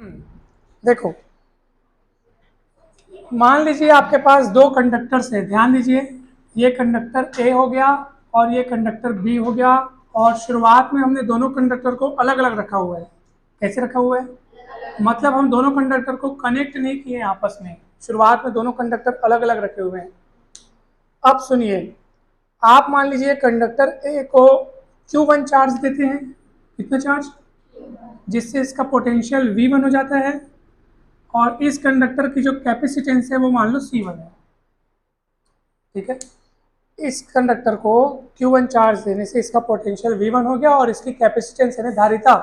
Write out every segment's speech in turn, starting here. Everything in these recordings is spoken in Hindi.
देखो, मान लीजिए आपके पास दो कंडक्टर्स है। ध्यान दीजिए, ये कंडक्टर ए हो गया और ये कंडक्टर बी हो गया। और शुरुआत में हमने दोनों कंडक्टर को अलग अलग रखा हुआ है। कैसे रखा हुआ है? मतलब हम दोनों कंडक्टर को कनेक्ट नहीं किए आपस में। शुरुआत में दोनों कंडक्टर अलग अलग रखे हुए हैं। अब सुनिए, आप मान लीजिए कंडक्टर ए को Q1 चार्ज देते हैं। कितना चार्ज? जिससे इसका पोटेंशियल V1 हो जाता है। और इस कंडक्टर की जो कैपेसिटेंस है वो मान लो C1 है। ठीक है, इस कंडक्टर को Q1 चार्ज देने से इसका पोटेंशियल V1 हो गया और इसकी कैपेसिटेंस यानी धारिता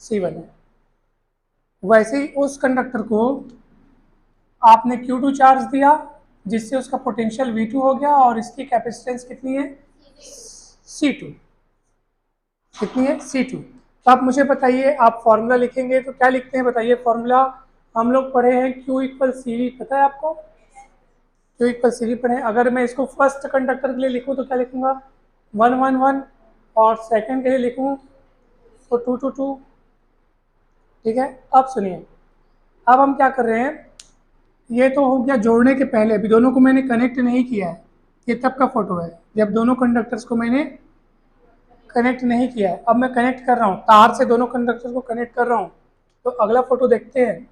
C1 है। वैसे ही उस कंडक्टर को आपने Q2 चार्ज दिया जिससे उसका पोटेंशियल V2 हो गया और इसकी कैपेसिटेंस कितनी है? C2। कितनी है? C2। तो आप मुझे बताइए, आप फॉर्मूला लिखेंगे तो क्या लिखते हैं? बताइए फॉर्मूला। हम लोग पढ़े हैं Q इक्वल CV, पता है आपको? Q इक्वल CV पढ़े हैं। अगर मैं इसको फर्स्ट कंडक्टर के लिए लिखूं तो क्या लिखूंगा? 1 1 1। और सेकंड के लिए लिखूं तो 2 2 2। ठीक है, अब सुनिए, अब हम क्या कर रहे हैं? ये तो हो गया जोड़ने के पहले, अभी दोनों को मैंने कनेक्ट नहीं किया है। ये तब का फोटो है जब दोनों कंडक्टर्स को मैंने कनेक्ट नहीं किया है। अब मैं कनेक्ट कर रहा हूँ, तार से दोनों कंडक्टर को कनेक्ट कर रहा हूँ। तो अगला फोटो देखते हैं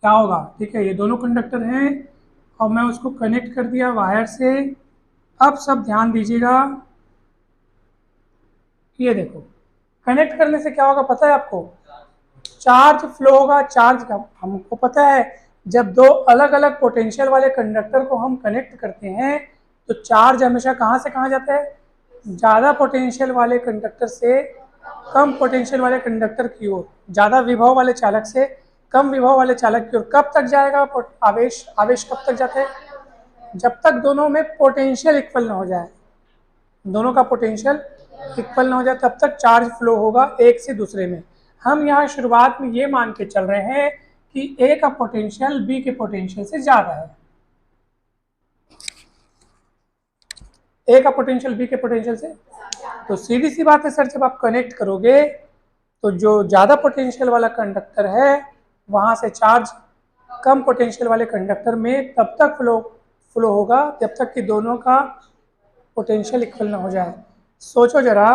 क्या होगा। ठीक है, ये दोनों कंडक्टर हैं और मैं उसको कनेक्ट कर दिया वायर से। अब सब ध्यान दीजिएगा, ये देखो, कनेक्ट करने से क्या होगा पता है आपको? चार्ज फ्लो होगा। चार्ज का हमको पता है, जब दो अलग अलग पोटेंशियल वाले कंडक्टर को हम कनेक्ट करते हैं तो चार्ज हमेशा कहाँ से कहाँ जाता है? ज़्यादा पोटेंशियल वाले कंडक्टर से कम पोटेंशियल वाले कंडक्टर की ओर, ज़्यादा विभव वाले चालक से कम विभव वाले चालक की ओर। कब तक जाएगा आवेश? आवेश कब तक जाता है? जब तक दोनों में पोटेंशियल इक्वल ना हो जाए। दोनों का पोटेंशियल इक्वल ना हो जाए तब तक चार्ज फ्लो होगा एक से दूसरे में। हम यहाँ शुरुआत में ये मान के चल रहे हैं कि ए का पोटेंशियल बी के पोटेंशियल से ज़्यादा है। ए का पोटेंशियल बी के पोटेंशियल से, तो सीधी सी बात है सर, जब आप कनेक्ट करोगे तो जो ज़्यादा पोटेंशियल वाला कंडक्टर है वहाँ से चार्ज कम पोटेंशियल वाले कंडक्टर में तब तक फ्लो होगा जब तक कि दोनों का पोटेंशियल इक्वल ना हो जाए। सोचो जरा,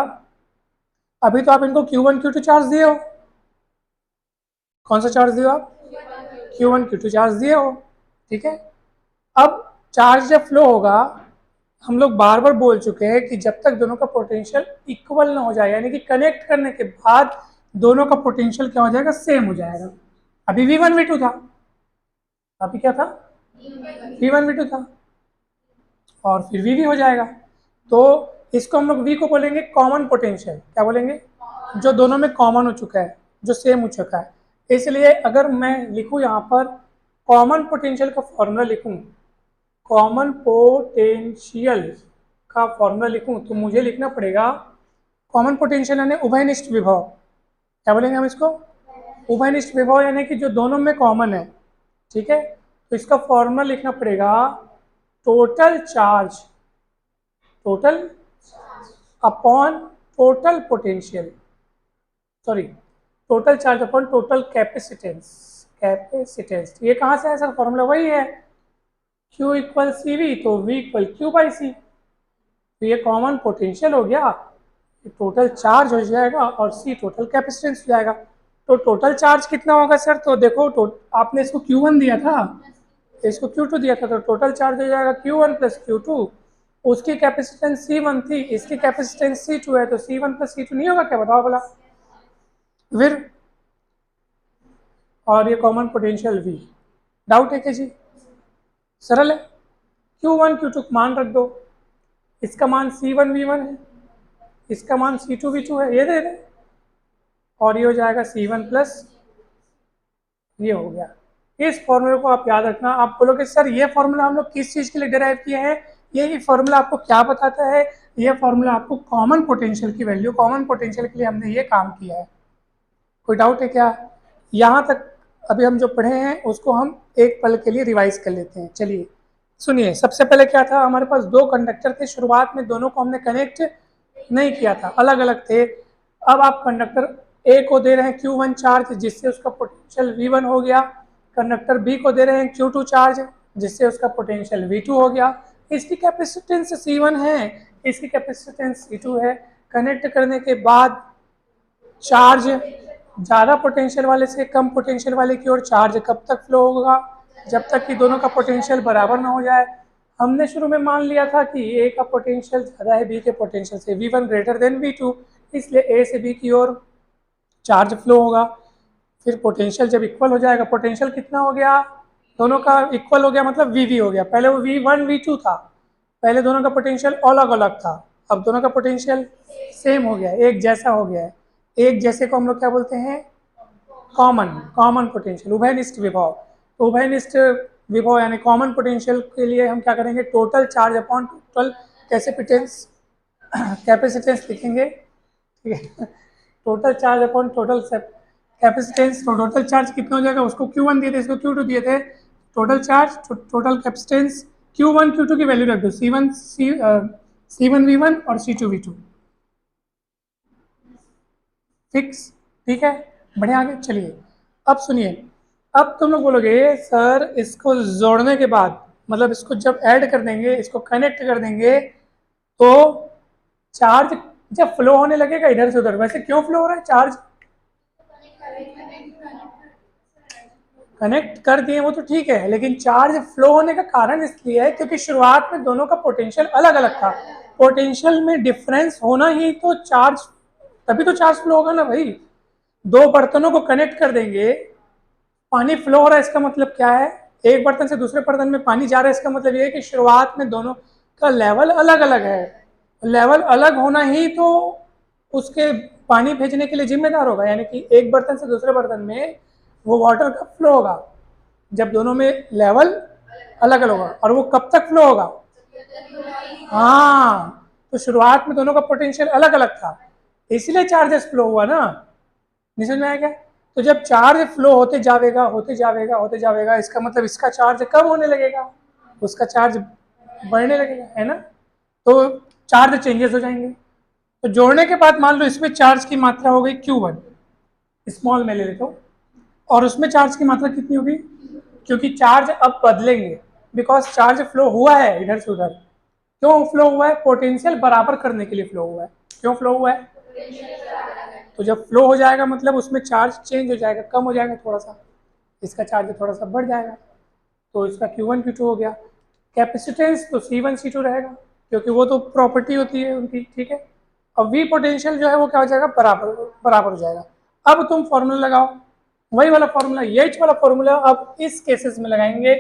अभी तो आप इनको Q1 Q2 चार्ज दिए हो। कौन सा चार्ज दिए हो आप? Q1 Q2 चार्ज दिए हो। ठीक है, अब चार्ज जब फ्लो होगा, हम लोग बार बार बोल चुके हैं कि जब तक दोनों का पोटेंशियल इक्वल ना हो जाए, यानी कि कनेक्ट करने के बाद दोनों का पोटेंशियल क्या हो जाएगा? सेम हो जाएगा। अभी V1 V2 था, अभी क्या था? V1 V2 था और फिर VV हो जाएगा। तो इसको हम लोग V को बोलेंगे कॉमन पोटेंशियल। क्या बोलेंगे? जो दोनों में कॉमन हो चुका है, जो सेम हो चुका है। इसलिए अगर मैं लिखूं यहाँ पर कॉमन पोटेंशियल का फॉर्मूला लिखूं, कॉमन पोटेंशियल का फॉर्मूला लिखूं तो मुझे लिखना पड़ेगा कॉमन पोटेंशियल यानी उभयनिष्ठ विभव। क्या बोलेंगे हम इसको? उभयनिष्ठ विभव, यानी कि जो दोनों में कॉमन है। ठीक है, तो इसका फॉर्मूला लिखना पड़ेगा total charge, total upon total potential, sorry total charge upon total capacitance. Capacitance ये कहाँ से है सर? फॉर्मूला वही है, Q इक्वल CV तो V equal Q by C। तो ये कॉमन पोटेंशियल हो गया, टोटल चार्ज हो जाएगा और C टोटल कैपेसिटेंस हो जाएगा। तो टोटल चार्ज कितना होगा सर? तो देखो, आपने इसको Q1 दिया था, इसको Q2 दिया था, तो टोटल चार्ज हो जाएगा Q1 प्लस Q2। उसकी कैपेसिटेंस C1 थी, इसकी कैपेसिटेंस C2 है, तो C1 प्लस C2 नहीं होगा क्या? बताओ बोला फिर। और ये कॉमन पोटेंशियल V। डाउट है क्या जी? सरल है। Q1 Q2 मान रख दो, इसका मान C1 V1 है, इसका मान C2 V2 है, ये दे दे और ये हो जाएगा C1 प्लस, ये हो गया। इस फॉर्मूले को आप याद रखना। आप बोलोगे सर ये फॉर्मूला हम लोग किस चीज़ के लिए डिराइव किए हैं? ये फॉर्मूला आपको क्या बताता है? ये फॉर्मूला आपको कॉमन पोटेंशियल की वैल्यू, कॉमन पोटेंशियल के लिए हमने ये काम किया है। कोई डाउट है क्या? यहाँ तक अभी हम जो पढ़े हैं उसको हम एक पल के लिए रिवाइज कर लेते हैं। चलिए सुनिए, सबसे पहले क्या था? हमारे पास दो कंडक्टर थे, शुरुआत में दोनों को हमने कनेक्ट नहीं किया था, अलग अलग थे। अब आप कंडक्टर ए को दे रहे हैं Q1 चार्ज जिससे उसका पोटेंशियल V1 हो गया, कंडक्टर बी को दे रहे हैं Q2 चार्ज जिससे उसका पोटेंशियल V2 हो गया। इसकी कैपेसिटेंस C1 है, इसकी कैपेसिटेंस C2 है। कनेक्ट करने के बाद चार्ज ज़्यादा पोटेंशियल वाले से कम पोटेंशियल वाले की ओर चार्ज कब तक फ्लो होगा? जब तक कि दोनों का पोटेंशियल बराबर ना हो जाए। हमने शुरू में मान लिया था कि ए का पोटेंशियल ज़्यादा है बी के पोटेंशियल से, V1 ग्रेटर देन V2, इसलिए ए से बी की ओर चार्ज फ्लो होगा। फिर पोटेंशियल जब इक्वल हो जाएगा, पोटेंशियल कितना हो गया? दोनों का इक्वल हो गया मतलब VV हो गया। पहले वो V1 V2 था, पहले दोनों का पोटेंशियल अलग अलग था, अब दोनों का पोटेंशियल सेम हो गया, एक जैसा हो गया है। एक जैसे को हम लोग क्या बोलते हैं? कॉमन पोटेंशियल, उभयनिष्ठ विभव। तो उभयनिष्ठ विभव यानी कॉमन पोटेंशियल के लिए हम क्या करेंगे? Total charge upon total capacitance लिखेंगे, ठीक है। Total charge upon total capacitance, तो टोटल चार्ज कितना हो जाएगा? उसको Q1 दिए थे, इसको Q2 दिए थे। Total charge total capacitance Q1 Q2 की वैल्यू रख दो, C1 V1 और C2 V2 फिक्स, ठीक है। बढ़िया, आगे चलिए। अब सुनिए, अब तुम लोग बोलोगे सर इसको जोड़ने के बाद, मतलब इसको जब ऐड कर देंगे, इसको कनेक्ट कर देंगे तो चार्ज जब फ्लो होने लगेगा इधर से उधर, वैसे क्यों फ्लो हो रहा है चार्ज? कनेक्ट कर दिए वो तो ठीक है, लेकिन चार्ज फ्लो होने का कारण इसलिए है क्योंकि शुरुआत में दोनों का पोटेंशियल अलग अलग था। पोटेंशियल में डिफरेंस होना ही तो चार्ज, तभी तो चार्ज फ्लो होगा ना भाई। दो बर्तनों को कनेक्ट कर देंगे, पानी फ्लो हो रहा है, इसका मतलब क्या है? एक बर्तन से दूसरे बर्तन में पानी जा रहा है, इसका मतलब ये है कि शुरुआत में दोनों का लेवल अलग अलग है। लेवल अलग होना ही तो उसके पानी भेजने के लिए जिम्मेदार होगा, यानी कि एक बर्तन से दूसरे बर्तन में वो वाटर का फ्लो होगा जब दोनों में लेवल अलग अलग होगा। और वो कब तक फ्लो होगा? हाँ, तो शुरुआत में दोनों का पोटेंशियल अलग अलग था, इसलिए चार्जेस फ्लो हुआ ना। नहीं समझ में आया क्या? तो जब चार्ज फ्लो होते जाएगा होते जाएगा होते जाएगा, इसका मतलब इसका चार्ज कम होने लगेगा, उसका चार्ज बढ़ने लगेगा, है ना। तो चार्ज चेंजेस हो जाएंगे। तो जोड़ने के बाद मान लो इसमें चार्ज की मात्रा हो गई Q1, स्मॉल में ले लेता हूँ, और उसमें चार्ज की मात्रा कितनी होगी? क्योंकि चार्ज अब बदलेंगे, बिकॉज चार्ज फ्लो हुआ है इधर से उधर। क्यों फ्लो हुआ है? पोटेंशियल बराबर करने के लिए फ्लो हुआ है। क्यों फ्लो हुआ है? तो जब फ्लो हो जाएगा मतलब उसमें चार्ज चेंज हो जाएगा, कम हो जाएगा थोड़ा सा, इसका चार्ज थोड़ा सा बढ़ जाएगा, तो इसका Q1 Q2 हो गया। कैपेसिटेंस तो C1 C2 रहेगा, क्योंकि वो तो प्रॉपर्टी होती है उनकी, ठीक है। और V पोटेंशियल जो है वो क्या हो जाएगा? बराबर हो जाएगा। अब तुम फॉर्मूला लगाओ, वही वाला फॉर्मूला, यही वाला फॉर्मूला अब इस केसेस में लगाएंगे।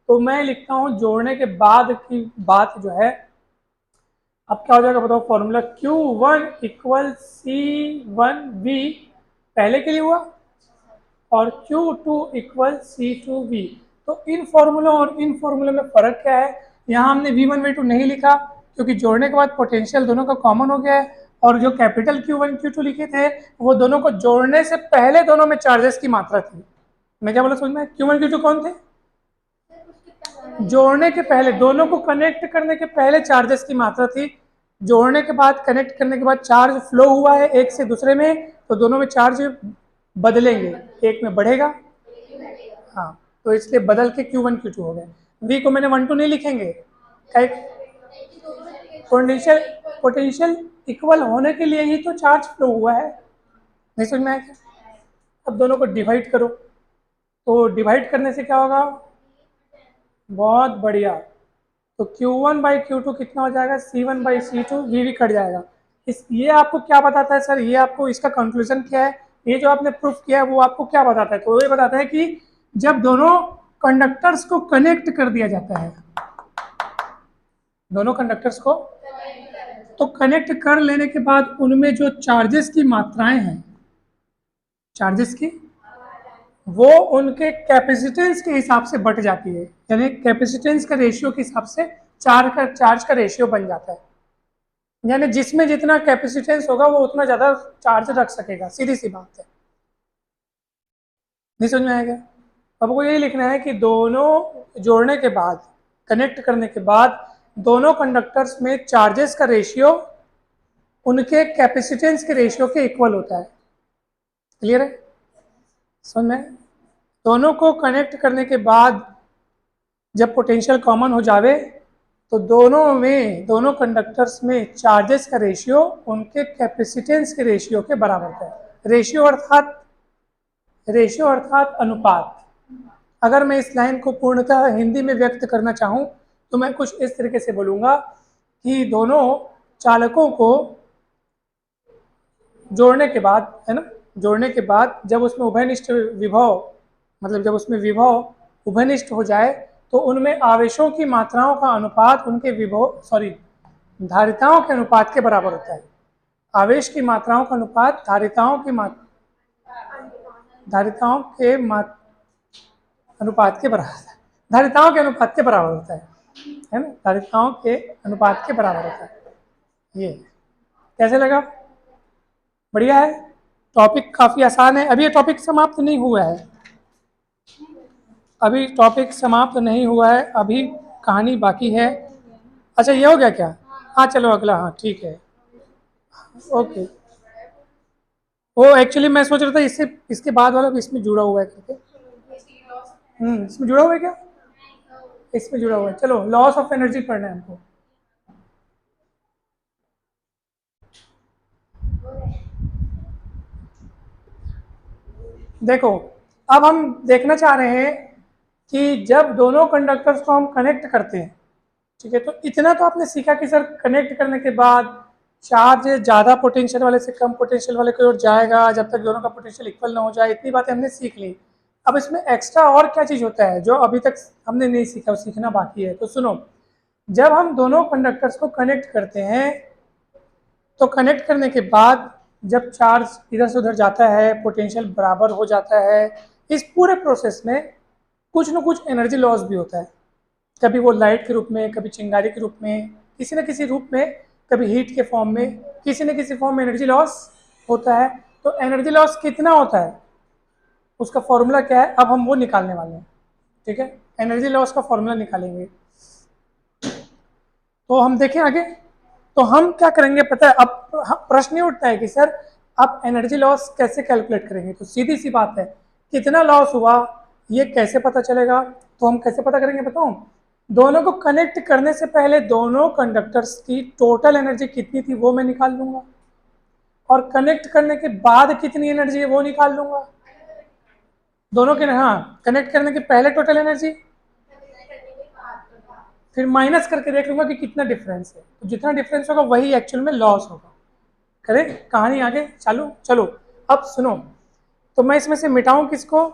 तो मैं लिखता हूँ जोड़ने के बाद की बात जो है, अब क्या हो जाएगा बताओ? फॉर्मूला Q1 इक्वल C1V पहले के लिए हुआ, और Q2 इक्वल C2V। तो इन फॉर्मूलों और इन फॉर्मूले में फर्क क्या है? यहाँ हमने V1 V2 नहीं लिखा क्योंकि जोड़ने के बाद पोटेंशियल दोनों का कॉमन हो गया है, और जो कैपिटल Q1 Q2 लिखे थे वो दोनों को जोड़ने से पहले दोनों में चार्जेस की मात्रा थी। मैं क्या बोला समझ में? Q1 Q2 कौन थे? जोड़ने के पहले, दोनों को कनेक्ट करने के पहले चार्जेस की मात्रा थी। जोड़ने के बाद, कनेक्ट करने के बाद चार्ज फ्लो हुआ है एक से दूसरे में, तो दोनों में चार्ज बदलेंगे, एक में बढ़ेगा, हाँ, तो इसलिए बदल के Q1 Q2 हो गए। V को मैंने 1 2 नहीं लिखेंगे, पोटेंशियल पोटेंशियल इक्वल होने के लिए ही तो चार्ज फ्लो हुआ है। नहीं समझ में आया क्या? अब दोनों को डिवाइड करो, तो डिवाइड करने से क्या होगा? बहुत बढ़िया। तो Q1/Q2 कितना हो जाएगा? C1/C2, V कट जाएगा। ये आपको क्या बताता है सर? ये आपको इसका कंक्लूजन क्या है? ये जो आपने प्रूफ किया है वो आपको क्या बताता है? तो ये बताता है कि जब दोनों कंडक्टर्स को कनेक्ट कर दिया जाता है, दोनों कंडक्टर्स को तो कनेक्ट कर लेने के बाद उनमें जो चार्जेस की मात्राएं हैं, चार्जेस की, वो उनके कैपेसिटेंस के हिसाब से बढ़ जाती है, यानी कैपेसिटेंस का रेशियो के हिसाब से चार्ज का रेशियो बन जाता है। यानी जिसमें जितना कैपेसिटेंस होगा वो उतना ज़्यादा चार्ज रख सकेगा, सीधी सी बात है। नहीं समझ में आएगा? आपको यही लिखना है कि दोनों जोड़ने के बाद, कनेक्ट करने के बाद दोनों कंडक्टर्स में चार्जेस का रेशियो उनके कैपेसिटेंस के रेशियो के इक्वल होता है। क्लियर है? समझ में? दोनों को कनेक्ट करने के बाद जब पोटेंशियल कॉमन हो जावे तो दोनों कंडक्टर्स में चार्जेस का रेशियो उनके कैपेसिटेंस के रेशियो के बराबर होता है। रेशियो अर्थात अनुपात। अगर मैं इस लाइन को पूर्णतः हिंदी में व्यक्त करना चाहूँ तो मैं कुछ इस तरीके से बोलूँगा कि दोनों चालकों को जोड़ने के बाद, है ना, जोड़ने के बाद जब उसमें उभयनिष्ठ विभव, मतलब जब उसमें विभव उभयनिष्ठ हो जाए तो उनमें आवेशों की मात्राओं का अनुपात उनके धारिताओं के अनुपात के बराबर होता है। आवेश की मात्राओं का अनुपात धारिताओं के अनुपात के बराबर होता है। धारिताओं के अनुपात के बराबर होता है ना, धारिताओं के अनुपात के बराबर होता है। ये कैसे लगा? बढ़िया है। टॉपिक काफी आसान है। अभी ये टॉपिक समाप्त नहीं हुआ है, अभी टॉपिक समाप्त नहीं हुआ है, अभी कहानी बाकी है। अच्छा ये हो गया क्या? हाँ चलो अगला, हाँ ठीक है, ओके। वो एक्चुअली मैं सोच रहा था इससे इसके बाद वाला भी इसमें जुड़ा हुआ है करके। इसमें जुड़ा हुआ है क्या? इसमें जुड़ा हुआ है। चलो लॉस ऑफ एनर्जी पढ़ना है हमको। देखो अब हम देखना चाह रहे हैं कि जब दोनों कंडक्टर्स को हम कनेक्ट करते हैं, ठीक है, तो इतना तो आपने सीखा कि सर कनेक्ट करने के बाद चार्ज ज़्यादा पोटेंशियल वाले से कम पोटेंशियल वाले की ओर जाएगा जब तक दोनों का पोटेंशियल इक्वल ना हो जाए। इतनी बातें हमने सीख ली। अब इसमें एक्स्ट्रा और क्या चीज़ होता है जो अभी तक हमने नहीं सीखा, सीखना बाकी है। तो सुनो, जब हम दोनों कंडक्टर्स को कनेक्ट करते हैं तो कनेक्ट करने के बाद जब चार्ज इधर से उधर जाता है, पोटेंशियल बराबर हो जाता है, इस पूरे प्रोसेस में कुछ न कुछ एनर्जी लॉस भी होता है। कभी वो लाइट के रूप में, कभी चिंगारी के रूप में, किसी न किसी रूप में, कभी हीट के फॉर्म में, किसी न किसी फॉर्म में एनर्जी लॉस होता है। तो एनर्जी लॉस कितना होता है, उसका फॉर्मूला क्या है, अब हम वो निकालने वाले हैं। ठीक है, एनर्जी लॉस का फॉर्मूला निकालेंगे। तो हम देखें आगे, तो हम क्या करेंगे पता है? अब प्रश्न ये उठता है कि सर अब एनर्जी लॉस कैसे कैलकुलेट करेंगे? तो सीधी सी बात है, कितना लॉस हुआ ये कैसे पता चलेगा? तो हम कैसे पता करेंगे बताऊं? दोनों को कनेक्ट करने से पहले दोनों कंडक्टर्स की टोटल एनर्जी कितनी थी वो मैं निकाल लूंगा, और कनेक्ट करने के बाद कितनी एनर्जी है वो निकाल लूंगा। दोनों के, हाँ, कनेक्ट करने के पहले टोटल एनर्जी, फिर माइनस करके देख लूंगा कि कितना डिफरेंस है। तो जितना डिफरेंस होगा वही एक्चुअल में लॉस होगा। करेक्ट? कहानी आगे चालू। चलो अब सुनो, तो मैं इसमें से मिटाऊं किसको?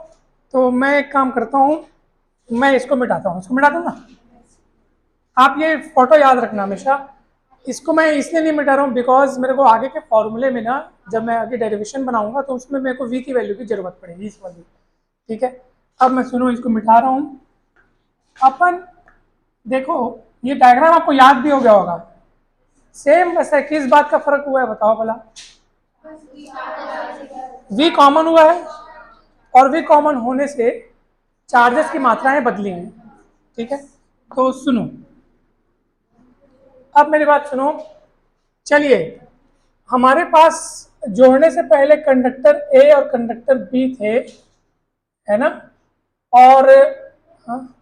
तो मैं एक काम करता हूँ, मैं इसको मिटाता हूँ। इसको मिटा दूँ ना? आप ये फोटो याद रखना हमेशा। इसको मैं इसलिए नहीं मिटा रहा हूँ बिकॉज मेरे को आगे के फॉर्मूले में ना, जब मैं आगे डेरिवेशन बनाऊंगा तो उसमें मेरे को v की वैल्यू की जरूरत पड़ेगी, इस वाली। ठीक है, अब मैं सुनो इसको मिटा रहा हूँ। अपन देखो ये डायग्राम आपको याद भी हो गया होगा। सेम वैसे किस बात का फर्क हुआ है बताओ भला? v कॉमन हुआ है, और v कॉमन होने से चार्जेस की मात्राएं बदली हैं। ठीक है, तो सुनो, अब मेरी बात सुनो। चलिए, हमारे पास जोड़ने से पहले कंडक्टर ए और कंडक्टर बी थे, है ना? और हाँ,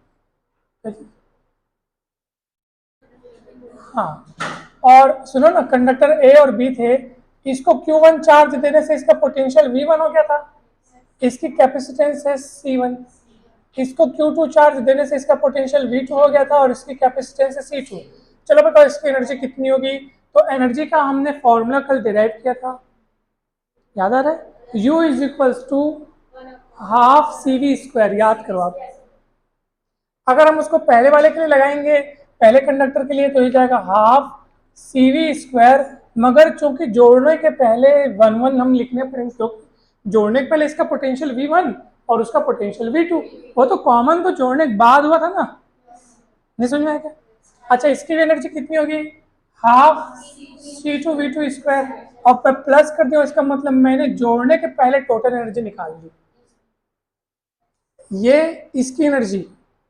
हाँ, और सुनो ना, कंडक्टर ए और बी थे, इसको Q1 चार्ज देने से इसका पोटेंशियल V1 हो गया था, इसकी कैपेसिटेंस है C1। इसको Q2 चार्ज देने से इसका पोटेंशियल V2 हो गया था और इसकी कैपेसिटेंस है C2। चलो बताओ इसकी एनर्जी कितनी होगी? तो एनर्जी का हमने फॉर्मूला कल डिराइव किया था, याद आ रहा है? U is equals to half CV²। याद करो आप। अगर हम उसको पहले वाले के लिए लगाएंगे, पहले कंडक्टर के लिए, तो ही जाएगा हाफ CV²। मगर चूंकि जोड़ने के पहले 1 हम लिखने पड़ेंगे, तो जोड़ने के पहले इसका पोटेंशियल V1 और उसका पोटेंशियल V2, वो तो कॉमन तो जोड़ने के बाद हुआ था ना। नहीं समझ में आया क्या? अच्छा, इसकी एनर्जी कितनी होगी? Half C2V2²। और प्लस कर दिया, इसका मतलब मैंने जोड़ने के पहले टोटल एनर्जी निकाल दी। ये इसकी एनर्जी,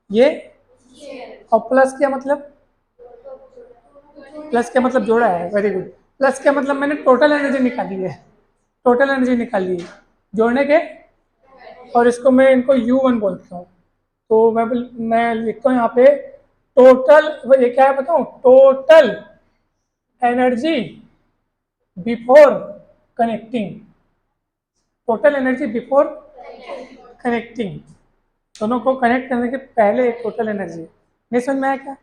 ये, और प्लस क्या मतलब? प्लस क्या मतलब जोड़ा है, वेरी गुड। प्लस क्या मतलब मैंने टोटल एनर्जी निकाली है, टोटल एनर्जी निकाली है। जोड़ने के, और इसको मैं इनको U1 बोलता हूँ। तो मैं लिखता हूँ यहाँ पे टोटल, ये क्या है बताऊँ, total energy before connecting, total energy before connecting, दोनों को कनेक्ट करने के पहले एक टोटल एनर्जी। नहीं समझ में आया क्या?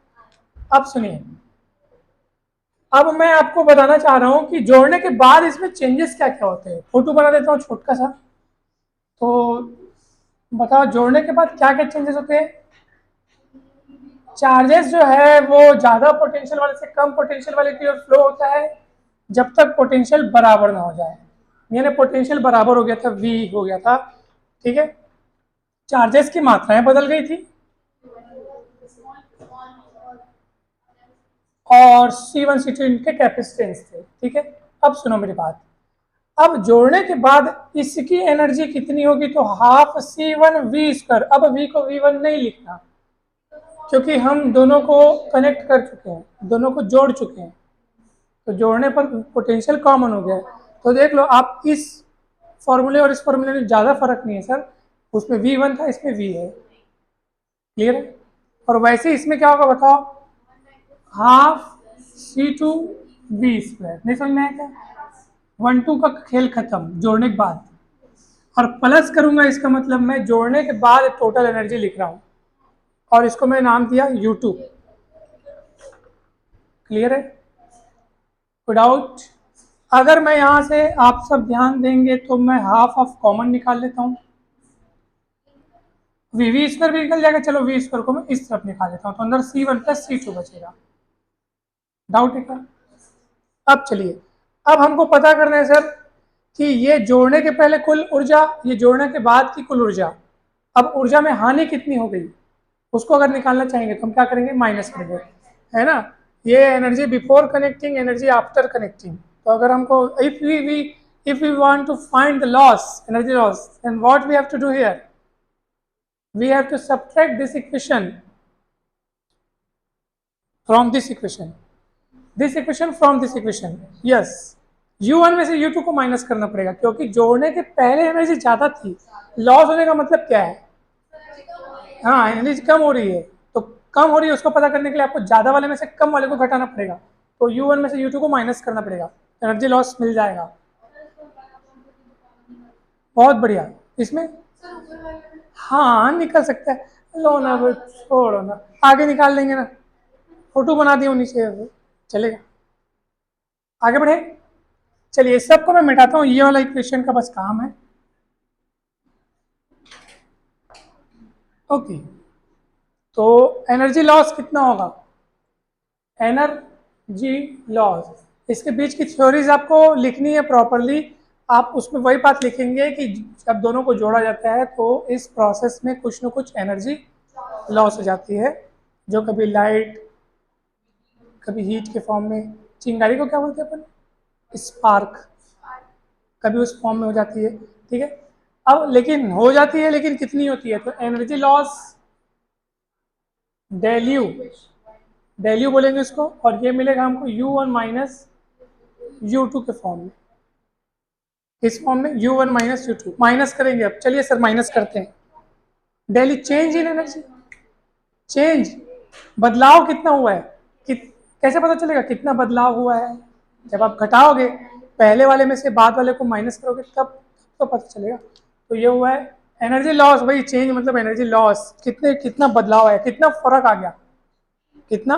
अब सुनिए, अब मैं आपको बताना चाह रहा हूँ कि जोड़ने के बाद इसमें चेंजेस क्या क्या होते हैं। फोटो बना देता हूँ छोटा सा, तो बताओ जोड़ने के बाद क्या क्या चेंजेस होते हैं। चार्जेस जो है वो ज़्यादा पोटेंशियल वाले से कम पोटेंशियल वाले की ओर फ्लो होता है जब तक पोटेंशियल बराबर ना हो जाए। यानी पोटेंशियल बराबर हो गया था, V हो गया था, ठीक है, चार्जेस की मात्राएं बदल गई थी और C1 C2 इनके कैपेसिटेंस थे, ठीक है। अब सुनो मेरी बात, अब जोड़ने के बाद इसकी एनर्जी कितनी होगी, तो हाफ C1 V²। अब V को V1 नहीं लिखना, क्योंकि हम दोनों को कनेक्ट कर चुके हैं, दोनों को जोड़ चुके हैं, तो जोड़ने पर पोटेंशियल कॉमन हो गया है। तो देख लो आप, इस फॉर्मूले और इस फॉर्मूले में ज़्यादा फर्क नहीं है सर, उसमें V1 था, इसमें V है, क्लियर है। और वैसे इसमें क्या होगा बताओ, हाफ C2V²। नहीं समझ में आया क्या? 1-2 का खेल खत्म जोड़ने के बाद, और प्लस करूंगा इसका मतलब मैं जोड़ने के बाद टोटल एनर्जी लिख रहा हूं, और इसको मैं नाम दिया U2, क्लियर है, विदाउट। अगर मैं यहां से, आप सब ध्यान देंगे तो मैं हाफ ऑफ कॉमन निकाल लेता हूं, V² भी निकल जाएगा, चलो V² को मैं इस तरफ निकाल लेता हूं, तो अंदर C1+C2 बचेगा। डाउट है क्या? अब चलिए, अब हमको पता करना है सर कि ये जोड़ने के पहले कुल ऊर्जा, ये जोड़ने के बाद की कुल ऊर्जा, अब ऊर्जा में हानि कितनी हो गई उसको अगर निकालना चाहेंगे तो हम क्या करेंगे, माइनस करेंगे, है ना। ये energy before connecting, energy after connecting. तो अगर हमको if we want to find the loss, energy loss, then what we have to do here, we have to subtract this equation from this equation, this equation from this equation, yes. U1 में से U2 को माइनस करना पड़ेगा, क्योंकि जोड़ने के पहले एनर्जी ज्यादा थी। लॉस होने का मतलब क्या है, हाँ एनर्जी कम हो रही है, तो कम हो रही है उसको पता करने के लिए आपको ज्यादा वाले में से कम वाले को घटाना पड़ेगा, तो U1 में से U2 को माइनस करना पड़ेगा, एनर्जी लॉस मिल जाएगा। बहुत बढ़िया, इसमें हाँ निकल सकता है, लो ना छोड़ो ना, आगे निकाल लेंगे ना, फोटो बना दिया नीचे, चलेगा, आगे बढ़े। चलिए सबको मैं मिटाता हूँ, ये वाला इक्वेशन का बस काम है, ओके। तो एनर्जी लॉस कितना होगा, एनर्जी लॉस, इसके बीच की थ्योरीज आपको लिखनी है प्रॉपरली। आप उसमें वही बात लिखेंगे कि जब दोनों को जोड़ा जाता है तो इस प्रोसेस में कुछ न कुछ एनर्जी लॉस हो जाती है, जो कभी लाइट, कभी हीट के फॉर्म में, चिंगारी को क्या बोलते हैं अपन, स्पार्क, कभी उस फॉर्म में हो जाती है, ठीक है। अब लेकिन हो जाती है, लेकिन कितनी होती है, तो एनर्जी लॉस डेल्यू, डेल्यू बोलेंगे इसको, और ये मिलेगा हमको U1 माइनस U2 के फॉर्म में, इस फॉर्म में U1 माइनस U2 माइनस करेंगे। अब चलिए सर माइनस करते हैं, daily change in energy, change, बदलाव कितना हुआ है, कैसे पता चलेगा कितना बदलाव हुआ है, जब आप घटाओगे पहले वाले में से बाद वाले को माइनस करोगे तब तो पता चलेगा। तो ये हुआ है एनर्जी लॉस, भाई चेंज मतलब एनर्जी लॉस, कितना बदलाव आया, कितना फर्क आ गया, कितना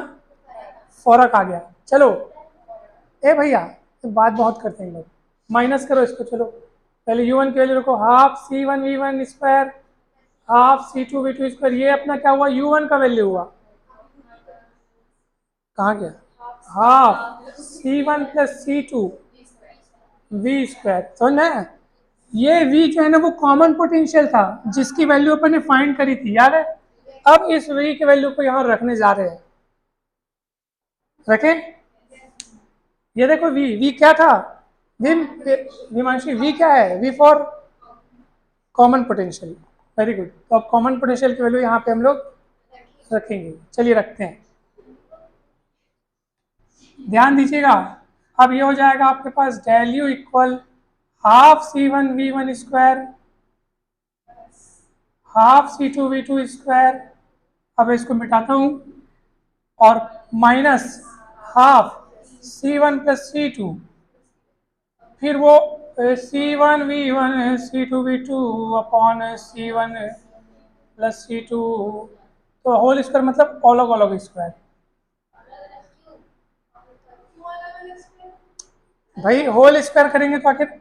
फर्क आ गया। चलो ए भैया, बात बहुत करते हैं लोग, माइनस करो इसको, चलो पहले U1 की वैल्यू रखो, हाफ C1V1², हाफ C2V2², ये अपना क्या हुआ, U1 का वैल्यू हुआ, कहाँ गया, हाफ C1+C2V², समझ में। ये V जो है ना वो कॉमन पोटेंशियल था जिसकी वैल्यू अपन ने फाइंड करी थी, याद है। अब इस V की वैल्यू को यहाँ रखने जा रहे हैं, रखें, ये देखो V क्या था, विमांशी V क्या है, V for common potential, very good. तो अब कॉमन पोटेंशियल की वैल्यू यहाँ पे हम लोग रखेंगे, चलिए रखते हैं, ध्यान दीजिएगा। अब ये हो जाएगा आपके पास del U equal half C1V1 square half C2V2 square, अब इसको मिटाता हूँ, और minus half C1 plus C2, फिर वो C1V1 C2V2 upon C1 plus C2, तो होल स्क्वायर मतलब अलग अलग स्क्वायर। भाई होल स्क्वायर करेंगे तो आखिर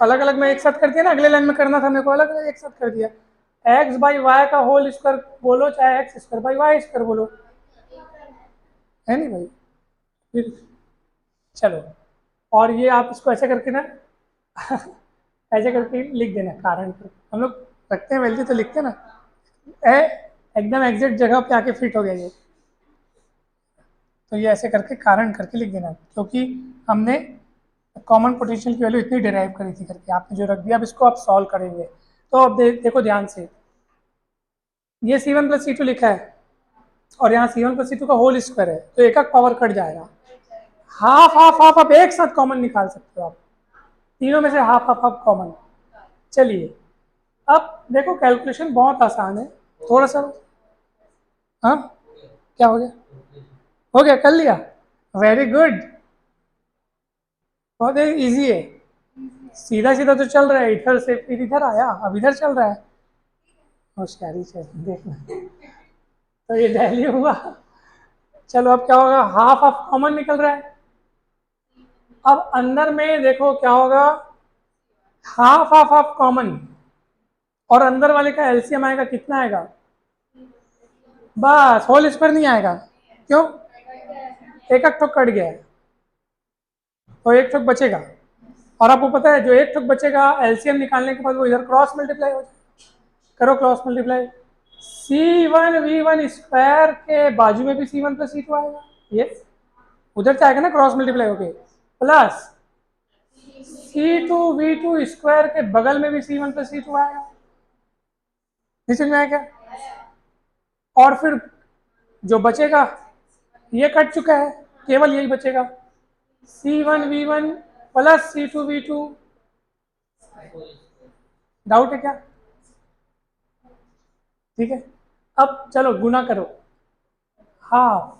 अलग अलग में एक साथ कर दिया ना, अगले लाइन में करना था मेरे को, अलग अलग एक साथ कर दिया। एक्स बाई वाई का होल स्क्वायर बोलो, चाहे x square by y square बोलो, है नहीं भाई। फिर चलो, और ये आप इसको ऐसे करके ना ऐसे करके लिख देना कारण पर, हम लोग रखते हैं वैल्यू तो लिखते हैं ना, ए एकदम एग्जैक्ट जगह पे आके फिट हो गया ये, तो ये ऐसे करके कारण करके लिख देना, क्योंकि हमने कॉमन पोटेंशियल की वैल्यू इतनी डिराइव करी थी करके, आपने जो रख दिया, अब इसको आप सॉल्व करेंगे। तो अब देखो ध्यान से, ये C1 प्लस C2 लिखा है, और यहाँ C1 प्लस C2 का होल स्क्वायर है, तो एक एक पावर कट जाएगा, हाफ हाफ हाफ आप एक साथ कॉमन निकाल सकते हो आप, तीनों में से हाफ हाफ हाफ कॉमन। चलिए अब देखो कैलकुलेशन बहुत आसान है, थोड़ा सा, हाँ क्या हो गया, हो गया कर लिया, वेरी गुड, बहुत इजी है, सीधा सीधा तो चल रहा है, इधर से फिर इधर आया, अब इधर चल रहा है, होशियारी से देखना, तो ये डेली हुआ। चलो अब क्या होगा, हाफ हाफ कॉमन निकल रहा है, अब अंदर में देखो क्या होगा, हाफ हाफ हाफ कॉमन, और अंदर वाले का एलसीएम आएगा, कितना आएगा, बस होल स्क्वायर नहीं आएगा, क्यों, एक एक ठोक कट गया है, तो एक ठोक बचेगा, और आपको पता है जो एक ठोक बचेगा एलसीएम निकालने के बाद वो इधर क्रॉस मल्टीप्लाई हो जाए, करो क्रॉस मल्टीप्लाई, C1V1 स्क्वायर के बाजू में भी C1 प्लस C2 आएगा, ये उधर से आएगा ना क्रॉस मल्टीप्लाई होके, प्लस C2V2 स्क्वायर के बगल में भी C1 प्लस C2 आएगा, नहीं समझ में आया क्या, और फिर जो बचेगा, ये कट चुका है, केवल यही बचेगा, C1V1 प्लस C2V2, डाउट है क्या, ठीक है, अब चलो गुना करो, half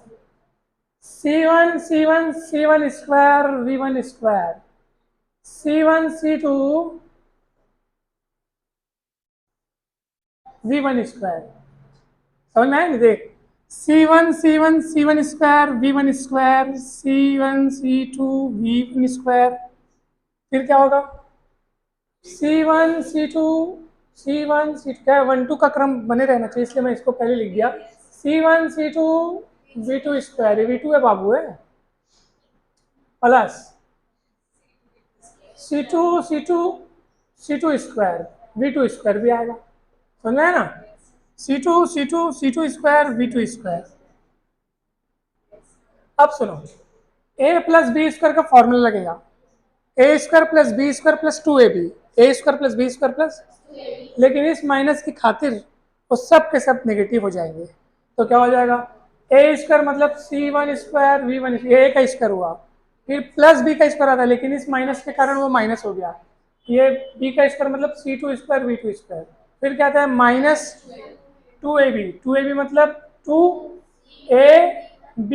C1 square V1 square C1 C2 V1 square, समझ में आया नहीं, देख C1 square V1 square C1 C2 V1 square, फिर क्या होगा, C1 C2 क्या 1 2 का क्रम बने रहना चाहिए, इसलिए मैं इसको पहले लिख दिया, C1 C2 V2 square, V2 है बाबू है, plus C2 square V2 square भी आएगा, समझ में आया ना, C2 स्क्वायर V2 स्क्वायर। अब सुनो, a प्लस बी स्क्वायर का फॉर्मूला लगेगा, A square plus B square plus 2ab, A square plus B square plus, लेकिन इस माइनस की खातिर वो सब के सब नेगेटिव हो जाएंगे, तो क्या हो जाएगा, ए स्क्वायर मतलब C1 स्क्वायर V1 ए का स्क्वायर हुआ, फिर प्लस बी का स्क्वायर आता है, लेकिन इस माइनस के कारण वो माइनस हो गया, ये बी का स्क्वायर मतलब C2 स्क्वायर V2 स्क्वायर, फिर क्या आता है माइनस 2ab मतलब 2ab,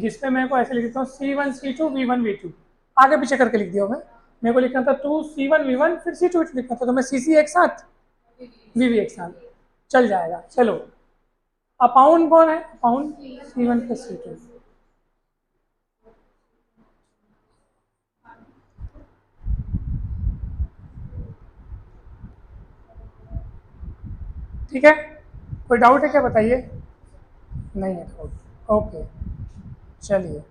जिसमें मैं को ऐसे लिख देता हूँ C1 C2 V1 V2, आगे पीछे करके लिख दिया मैं, मेरे को लिखना था 2C1 V1 फिर C2 लिखना था, तो मैं CC एक साथ VV एक साथ चल जाएगा। चलो अपाउंड कौन है, अपाउंड C1 प्लस C2, ठीक है, कोई डाउट है क्या बताइए, नहीं है डाउट, ओके चलिए,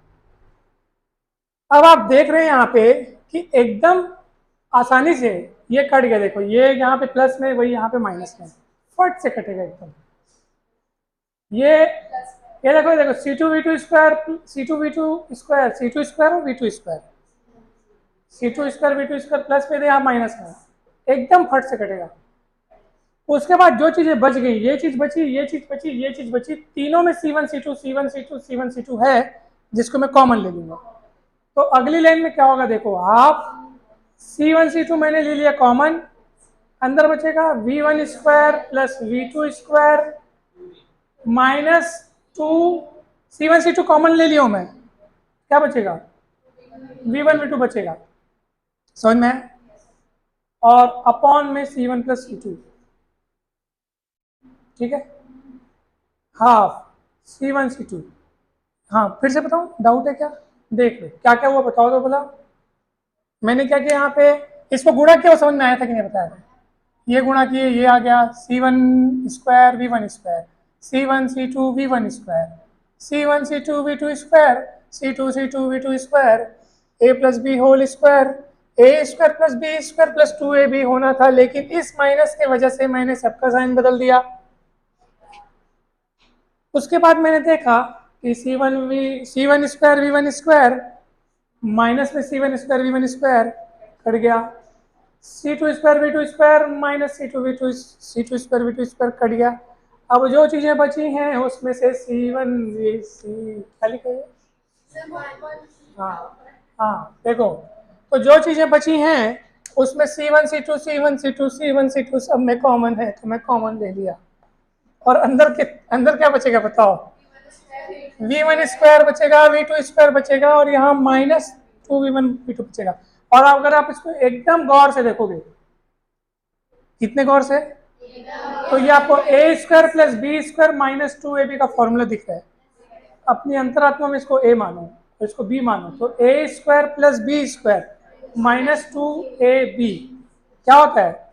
अब आप देख रहे हैं यहाँ पे कि एकदम आसानी से ये कट गया, देखो ये यहाँ पे प्लस में, वही यहाँ पे माइनस में, फट से कटेगा एकदम, ये देखो C2V2 square C2V2 square C2 square और V2 square C2 square V2 square plus में यहाँ माइनस में, एकदम फट से कटेगा। उसके बाद जो चीजें बच गई, ये चीज बची, ये चीज बची, ये चीज बची, तीनों में C1 C2 है, जिसको मैं कॉमन ले लूंगा, तो अगली लाइन में क्या होगा देखो, हाफ C1 C2 मैंने ले लिया कॉमन, अंदर बचेगा V1 square plus V2 square minus 2, C1 C2 common ले लिया हूं मैं, क्या बचेगा V1 V2 बचेगा, समझ में आया? और अपॉन में C1 प्लस C2, ठीक है, हाफ C1 C2। हाँ फिर से बताऊं, डाउट है क्या? देख लो क्या क्या हुआ, बताओ तो बोला मैंने क्या किया यहाँ पे, इसको गुणा किया, वो समझ में आया था कि नहीं बताया था? ये गुणा किए, ये आ गया C1 square V1 square, C1 C2 V1 square, C1 C2 V2 square, C2 V2 square, a plus b whole square, a square plus B square plus 2ab होना था, लेकिन इस माइनस के वजह से मैंने सबका साइन बदल दिया। उसके बाद मैंने देखा कि C1 square V1 square minus में C1 square V1 square cut गया, C2 square V2 square minus C2 square V2 square cut गया। अब जो चीजें बची हैं उसमें से C1 क्या लिखे, हाँ हाँ देखो, तो जो चीजें बची हैं उसमें C1 C2 सब में कॉमन है, तो मैं कॉमन ले लिया, और अंदर क्या बचेगा बताओ, V1 स्क्वायर बचेगा, V2 स्क्वायर बचेगा, और यहाँ माइनस 2V1 V2 बचेगा। और अगर आप इसको एकदम गौर से देखोगे, कितने गौर से, तो ये आपको A square plus B square minus 2ab का फॉर्मूला दिख रहा है, अपनी अंतरात्मा में इसको a मानो और इसको b मानो, तो A square plus B square minus 2ab क्या होता है,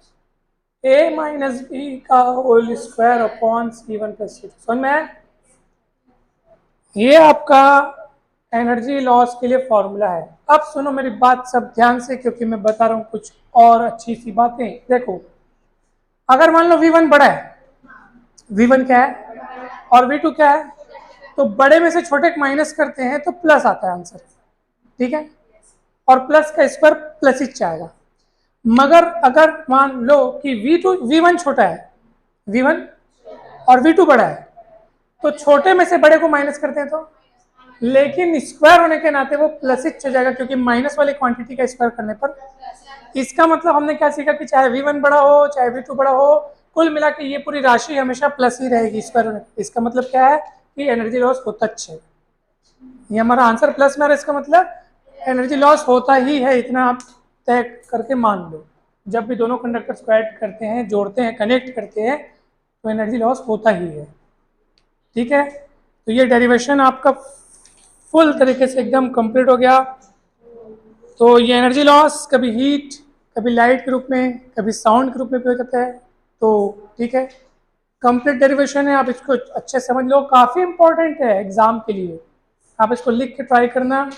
a माइनस बी का whole square upon C1 plus C2। समझ में आया? ये आपका एनर्जी लॉस के लिए फॉर्मूला है। अब सुनो मेरी बात सब ध्यान से, क्योंकि मैं बता रहा हूँ कुछ और अच्छी सी बातें। देखो, अगर मान लो V1 बड़ा है, V1 क्या है और V2 क्या है, तो बड़े में से छोटे को माइनस करते हैं तो प्लस आता है आंसर, ठीक है, और प्लस का स्क्वायर प्लस ही आएगा। मगर अगर मान लो कि V1 छोटा है, V1 और V2 बड़ा है, तो छोटे में से बड़े को माइनस करते हैं तो, लेकिन स्क्वायर होने के नाते वो प्लस ही हो जाएगा, क्योंकि माइनस वाली क्वांटिटी का स्क्वायर करने पर। इसका मतलब हमने क्या सीखा कि चाहे V1 बड़ा हो चाहे V2 बड़ा हो, कुल मिला के ये पूरी राशि हमेशा प्लस ही रहेगी स्क्वायर होने। इसका मतलब क्या है कि एनर्जी लॉस होता है, ये हमारा आंसर प्लस में, इसका मतलब एनर्जी लॉस होता ही है, इतना आप तय करके मान लो। जब भी दोनों कंडक्टर्स को ऐड करते हैं, जोड़ते हैं, कनेक्ट करते हैं, तो एनर्जी लॉस होता ही है, ठीक है। तो ये डेरिवेशन आपका फुल तरीके से एकदम कंप्लीट हो गया। तो ये एनर्जी लॉस कभी हीट, कभी लाइट के रूप में, कभी साउंड के रूप में भी हो जाता है, तो ठीक है, कंप्लीट डेरिवेशन है, आप इसको अच्छे समझ लो, काफ़ी इंपॉर्टेंट है एग्जाम के लिए, आप इसको लिख के ट्राई करना।